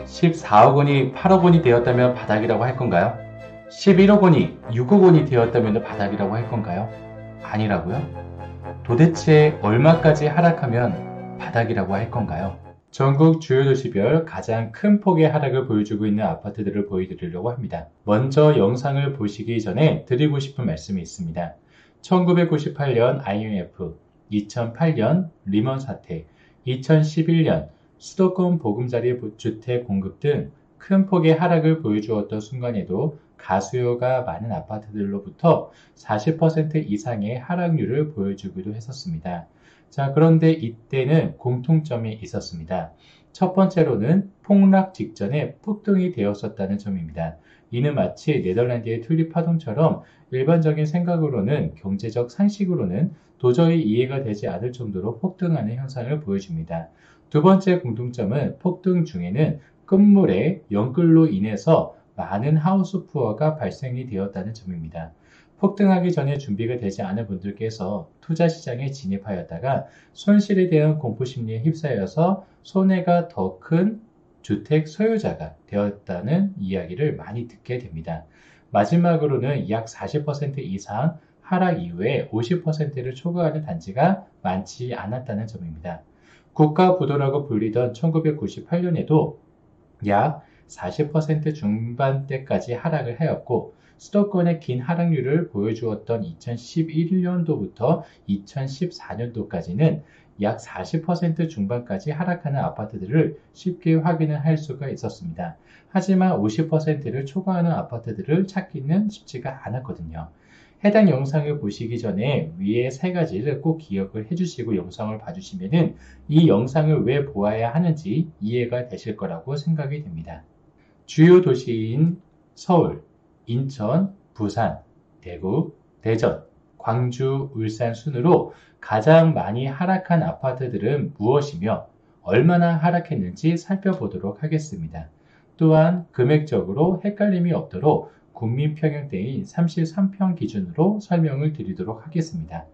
14억 원이 8억 원이 되었다면 바닥이라고 할 건가요? 11억 원이 6억 원이 되었다면 바닥이라고 할 건가요? 아니라고요? 도대체 얼마까지 하락하면 바닥이라고 할 건가요? 전국 주요 도시별 가장 큰 폭의 하락을 보여주고 있는 아파트들을 보여드리려고 합니다. 먼저 영상을 보시기 전에 드리고 싶은 말씀이 있습니다. 1998년 IMF, 2008년 리먼 사태, 2011년 수도권 보금자리 주택 공급 등 큰 폭의 하락을 보여주었던 순간에도 가수요가 많은 아파트들로부터 40% 이상의 하락률을 보여주기도 했었습니다. 자, 그런데 이때는 공통점이 있었습니다. 첫 번째로는 폭락 직전에 폭등이 되었었다는 점입니다. 이는 마치 네덜란드의 튤립 파동처럼 일반적인 생각으로는 경제적 상식으로는 도저히 이해가 되지 않을 정도로 폭등하는 현상을 보여줍니다. 두 번째 공통점은 폭등 중에는 끝물에 연끌로 인해서 많은 하우스 푸어가 발생이 되었다는 점입니다. 폭등하기 전에 준비가 되지 않은 분들께서 투자시장에 진입하였다가 손실에 대한 공포심리에 휩싸여서 손해가 더 큰 주택 소유자가 되었다는 이야기를 많이 듣게 됩니다. 마지막으로는 약 40% 이상 하락 이후에 50%를 초과하는 단지가 많지 않았다는 점입니다. 국가부도라고 불리던 1998년에도 약 40% 중반대까지 하락을 하였고 수도권의 긴 하락률을 보여주었던 2011년도부터 2014년도까지는 약 40% 중반까지 하락하는 아파트들을 쉽게 확인을 할 수가 있었습니다. 하지만 50%를 초과하는 아파트들을 찾기는 쉽지가 않았거든요. 해당 영상을 보시기 전에 위에 세 가지를 꼭 기억을 해주시고 영상을 봐주시면 이 영상을 왜 보아야 하는지 이해가 되실 거라고 생각이 됩니다. 주요 도시인 서울, 인천, 부산, 대구, 대전, 광주, 울산 순으로 가장 많이 하락한 아파트들은 무엇이며 얼마나 하락했는지 살펴보도록 하겠습니다. 또한 금액적으로 헷갈림이 없도록 국민평형대인 33평 기준으로 설명을 드리도록 하겠습니다.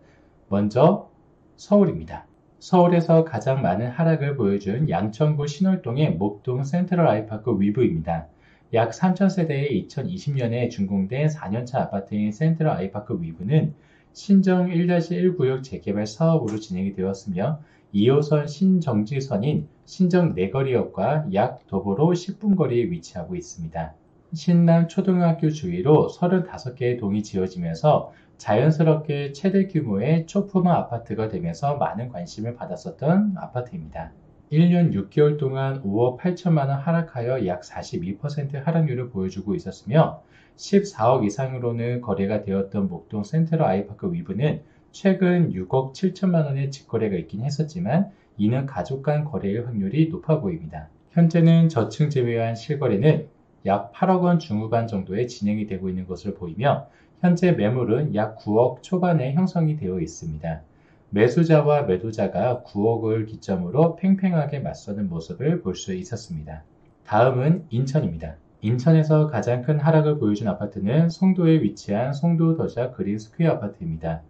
먼저 서울입니다. 서울에서 가장 많은 하락을 보여준 양천구 신월동의 목동 센트럴 아이파크 위브입니다. 약 3,000세대의 2020년에 준공된 4년차 아파트인 센트럴 아이파크 위브는 신정 1-1 구역 재개발 사업으로 진행이 되었으며 2호선 신정지선인 신정 내거리역과 약 도보로 10분 거리에 위치하고 있습니다. 신남 초등학교 주위로 35개의 동이 지어지면서 자연스럽게 최대 규모의 초품화 아파트가 되면서 많은 관심을 받았었던 아파트입니다. 1년 6개월 동안 5억 8천만 원 하락하여 약 42% 하락률을 보여주고 있었으며 14억 이상으로는 거래가 되었던 목동 센트럴 아이파크 위브는 최근 6억 7천만 원의 직거래가 있긴 했었지만 이는 가족 간 거래일 확률이 높아 보입니다. 현재는 저층 제외한 실거래는 약 8억 원 중후반 정도에 진행이 되고 있는 것으로 보이며 현재 매물은 약 9억 초반에 형성이 되어 있습니다. 매수자와 매도자가 9억을 기점으로 팽팽하게 맞서는 모습을 볼 수 있었습니다. 다음은 인천입니다. 인천에서 가장 큰 하락을 보여준 아파트는 송도에 위치한 송도 더샵 그린 스퀘어 아파트입니다.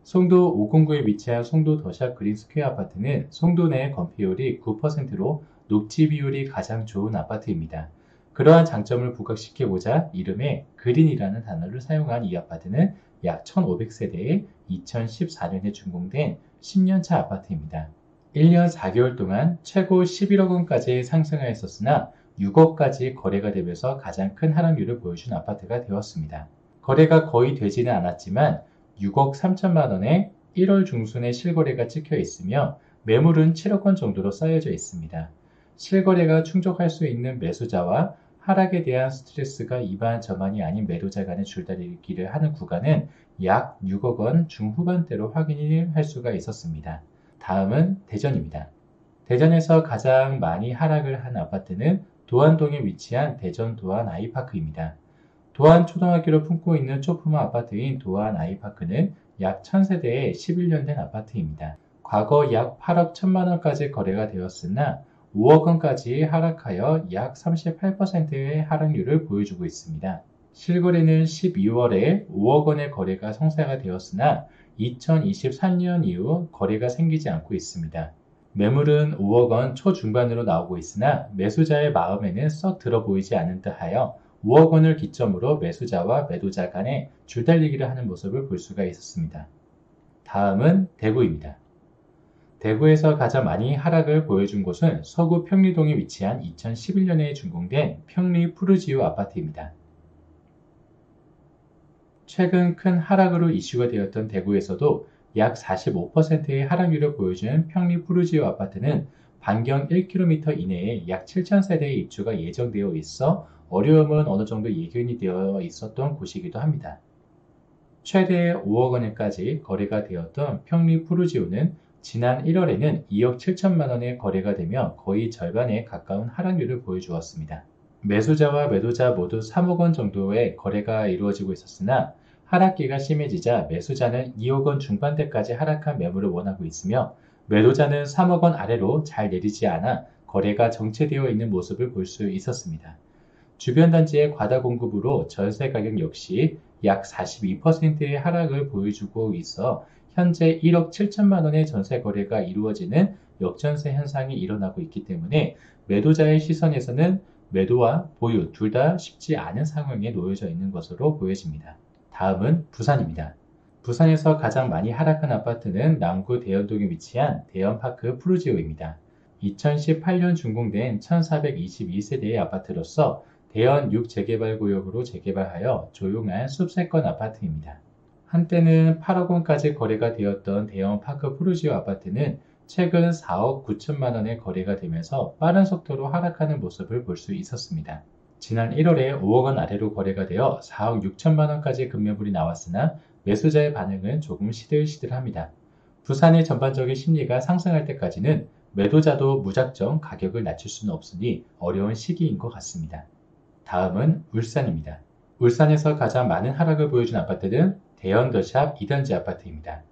송도 509에 위치한 송도 더샵 그린 스퀘어 아파트는 송도 내 건폐율이 9%로 녹지 비율이 가장 좋은 아파트입니다. 그러한 장점을 부각시키고자 이름에 그린이라는 단어를 사용한 이 아파트는 약 1,500세대의 2014년에 준공된 10년차 아파트입니다. 1년 4개월 동안 최고 11억 원까지 상승하였었으나 6억까지 거래가 되면서 가장 큰 하락률을 보여준 아파트가 되었습니다. 거래가 거의 되지는 않았지만 6억 3천만 원에 1월 중순에 실거래가 찍혀 있으며 매물은 7억 원 정도로 쌓여져 있습니다. 실거래가 충족할 수 있는 매수자와 하락에 대한 스트레스가 이만저만이 아닌 매도자 간의 줄다리기를 하는 구간은 약 6억 원 중후반대로 확인을 할 수가 있었습니다. 다음은 대전입니다. 대전에서 가장 많이 하락을 한 아파트는 도안동에 위치한 대전 도안 아이파크입니다. 도안 초등학교를 품고 있는 초품화 아파트인 도안 아이파크는 약 1,000세대의 11년 된 아파트입니다. 과거 약 8억 1천만 원까지 거래가 되었으나 5억 원까지 하락하여 약 38%의 하락률을 보여주고 있습니다. 실거래는 12월에 5억 원의 거래가 성사가 되었으나 2023년 이후 거래가 생기지 않고 있습니다. 매물은 5억 원 초중반으로 나오고 있으나 매수자의 마음에는 썩 들어 보이지 않는 듯하여 5억 원을 기점으로 매수자와 매도자 간의 줄달리기를 하는 모습을 볼 수가 있었습니다. 다음은 대구입니다. 대구에서 가장 많이 하락을 보여준 곳은 서구 평리동에 위치한 2011년에 준공된 평리 푸르지오 아파트입니다. 최근 큰 하락으로 이슈가 되었던 대구에서도 약 45%의 하락률을 보여준 평리 푸르지오 아파트는 반경 1km 이내에 약 7,000세대의 입주가 예정되어 있어 어려움은 어느 정도 예견이 되어 있었던 곳이기도 합니다. 최대 5억 원에까지 거래가 되었던 평리 푸르지오는 지난 1월에는 2억 7천만 원에 거래가 되며 거의 절반에 가까운 하락률을 보여주었습니다. 매수자와 매도자 모두 3억 원 정도의 거래가 이루어지고 있었으나 하락기가 심해지자 매수자는 2억 원 중반대까지 하락한 매물을 원하고 있으며 매도자는 3억 원 아래로 잘 내리지 않아 거래가 정체되어 있는 모습을 볼 수 있었습니다. 주변 단지의 과다 공급으로 전세 가격 역시 약 42%의 하락을 보여주고 있어 현재 1억 7천만 원의 전세 거래가 이루어지는 역전세 현상이 일어나고 있기 때문에 매도자의 시선에서는 매도와 보유 둘 다 쉽지 않은 상황에 놓여져 있는 것으로 보여집니다. 다음은 부산입니다. 부산에서 가장 많이 하락한 아파트는 남구 대연동에 위치한 대연파크 푸르지오입니다. 2018년 준공된 1422세대의 아파트로서 대연 6재개발구역으로 재개발하여 조용한 숲세권 아파트입니다. 한때는 8억 원까지 거래가 되었던 대연파크 푸르지오 아파트는 최근 4억 9천만 원에 거래가 되면서 빠른 속도로 하락하는 모습을 볼 수 있었습니다. 지난 1월에 5억 원 아래로 거래가 되어 4억 6천만 원까지 급매물이 나왔으나 매수자의 반응은 조금 시들시들합니다. 부산의 전반적인 심리가 상승할 때까지는 매도자도 무작정 가격을 낮출 수는 없으니 어려운 시기인 것 같습니다. 다음은 울산입니다. 울산에서 가장 많은 하락을 보여준 아파트는 대연더샵 2단지 아파트입니다.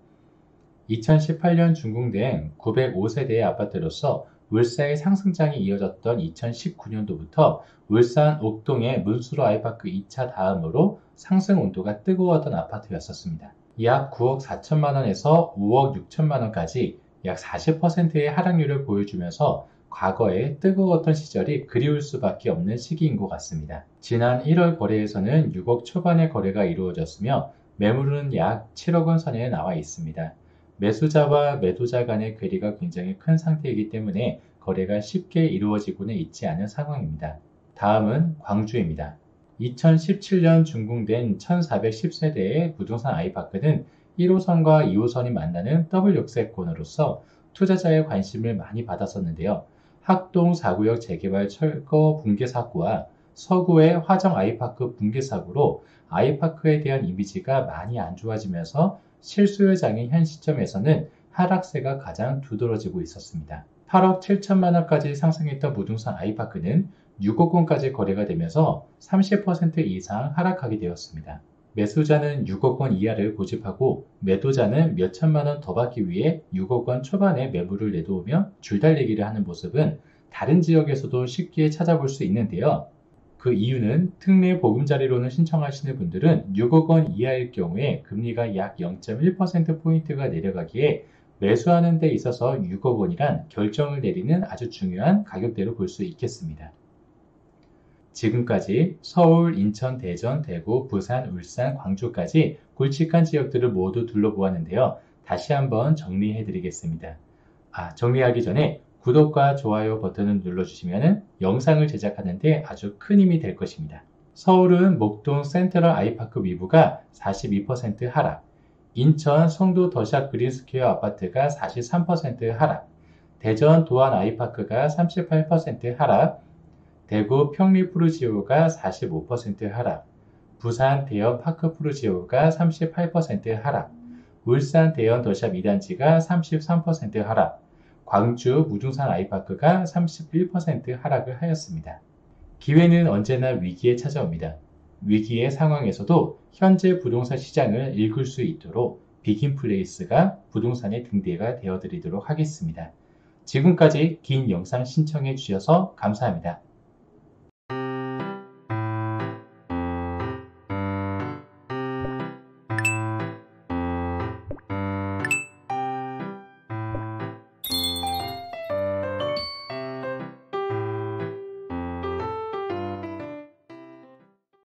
2018년 준공된 905세대의 아파트로서 울산의 상승장이 이어졌던 2019년도부터 울산 옥동의 문수로 아이파크 2차 다음으로 상승 온도가 뜨거웠던 아파트였었습니다. 약 9억 4천만 원에서 5억 6천만 원까지 약 40%의 하락률을 보여주면서 과거에 뜨거웠던 시절이 그리울 수밖에 없는 시기인 것 같습니다. 지난 1월 거래에서는 6억 초반의 거래가 이루어졌으며 매물은 약 7억 원 선에 나와 있습니다. 매수자와 매도자 간의 괴리가 굉장히 큰 상태이기 때문에 거래가 쉽게 이루어지고는 있지 않은 상황입니다. 다음은 광주입니다. 2017년 준공된 1410세대의 부동산 아이파크는 1호선과 2호선이 만나는 더블 역세권으로서 투자자의 관심을 많이 받았었는데요. 학동 4구역 재개발 철거 붕괴 사고와 서구의 화정 아이파크 붕괴 사고로 아이파크에 대한 이미지가 많이 안 좋아지면서 실수요장인 현 시점에서는 하락세가 가장 두드러지고 있었습니다. 8억 7천만 원까지 상승했던 부동산 아이파크는 6억 원까지 거래가 되면서 30% 이상 하락하게 되었습니다. 매수자는 6억 원 이하를 고집하고 매도자는 몇 천만 원 더 받기 위해 6억 원 초반에 매물을 내놓으며 줄달리기를 하는 모습은 다른 지역에서도 쉽게 찾아볼 수 있는데요. 그 이유는 특례 보금자리론을 신청하시는 분들은 6억 원 이하일 경우에 금리가 약 0.1%포인트가 내려가기에 매수하는 데 있어서 6억 원이란 결정을 내리는 아주 중요한 가격대로 볼 수 있겠습니다. 지금까지 서울, 인천, 대전, 대구, 부산, 울산, 광주까지 굵직한 지역들을 모두 둘러보았는데요. 다시 한번 정리해 드리겠습니다. 정리하기 전에 구독과 좋아요 버튼을 눌러주시면 영상을 제작하는데 아주 큰 힘이 될 것입니다. 서울은 목동 센트럴 아이파크 위브가 42% 하락, 인천 송도 더샵 그린스퀘어 아파트가 43% 하락, 대전 도안 아이파크가 38% 하락, 대구 평리 푸르지오가 45% 하락, 부산 대연 파크 푸르지오가 38% 하락, 울산 대연 더샵 2단지가 33% 하락, 광주 무등산 아이파크가 31% 하락을 하였습니다. 기회는 언제나 위기에 찾아옵니다. 위기의 상황에서도 현재 부동산 시장을 읽을 수 있도록 비긴플레이스가 부동산의 등대가 되어드리도록 하겠습니다. 지금까지 긴 영상 신청해 주셔서 감사합니다.